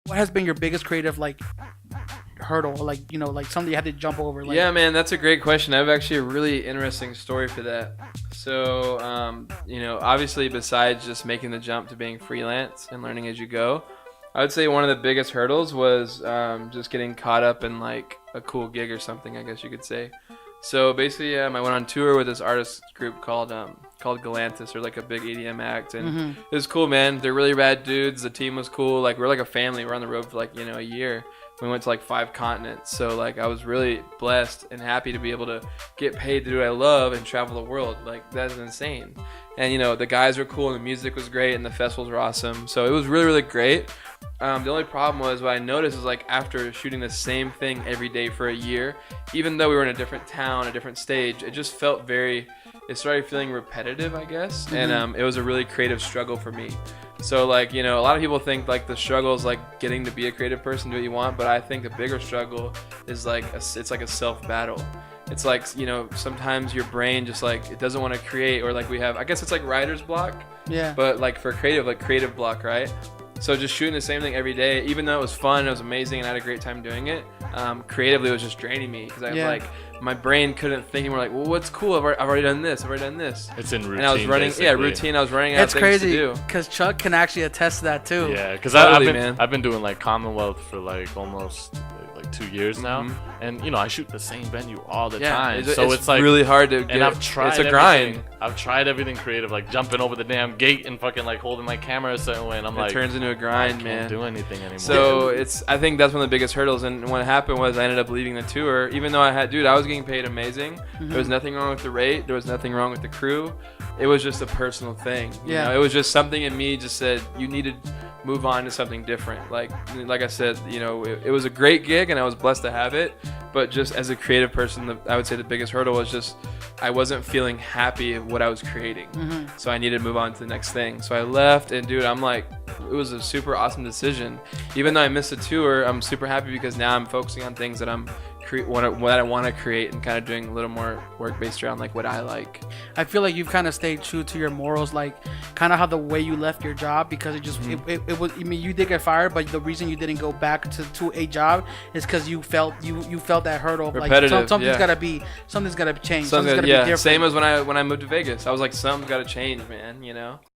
what has been your biggest creative like hurdle, like like something you had to jump over? Like, Yeah, man, that's a great question. I have actually a really interesting story for that. So, obviously, besides just making the jump to being freelance and learning as you go, I would say one of the biggest hurdles was just getting caught up in like a cool gig or something, I guess you could say. So basically, I went on tour with this artist group called Galantis, or like a big EDM act, and it was cool, man. They're really rad dudes. The team was cool. Like, we're like a family. We're on the road for like a year. We went to like 5 continents. So like, I was really blessed and happy to be able to get paid to do what I love and travel the world. Like, that's insane. And the guys were cool, and the music was great, and the festivals were awesome. So it was really, really great. The only problem was, what I noticed is, like, after shooting the same thing every day for a year, even though we were in a different town, a different stage, it just felt it started feeling repetitive, I guess. And it was a really creative struggle for me. So like, a lot of people think like the struggle is like getting to be a creative person, do what you want, but I think the bigger struggle is like it's like a self battle. It's like, sometimes your brain just like, it doesn't want to create, or like I guess it's like writer's block. Yeah. But like for creative, like creative block, right? So just shooting the same thing every day, even though it was fun, it was amazing, and I had a great time doing it, creatively it was just draining me, because I was like, my brain couldn't think anymore. Like, well, what's cool? I've already done this. It's in routine. And I was running, routine. I was running out of things to do. It's crazy, because Chuck can actually attest to that too. Yeah, because I've been doing like Commonwealth for like almost like 2 years now, and I shoot the same venue all the time. So it's like really hard to get. And I've tried. It's a grind. I've tried everything creative, like jumping over the damn gate and fucking like holding my camera a certain way, and I'm it turns into a grind, I man. can't do anything anymore. So I think that's one of the biggest hurdles. And what happened was, I ended up leaving the tour, even though I was getting paid amazing. There was nothing wrong with the rate. There was nothing wrong with the crew. It was just a personal thing. It was just something in me just said, you need to move on to something different. Like I said, it was a great gig, and I was blessed to have it. But just as a creative person, I would say the biggest hurdle was just I wasn't feeling happy of what I was creating. So I needed to move on to the next thing. So I left, and dude, I'm like, it was a super awesome decision. Even though I missed the tour, I'm super happy, because now I'm focusing on things that what I want to create, and kind of doing a little more work based around like what I like. I feel like you've kind of stayed true to your morals, like kind of how the way you left your job, because it just it was, I mean, you did get fired, but the reason you didn't go back to a job is because you felt that hurdle of repetitive, like something's gotta be change, something's gotta be different. Same as when I moved to Vegas. I was like, something's gotta change, man.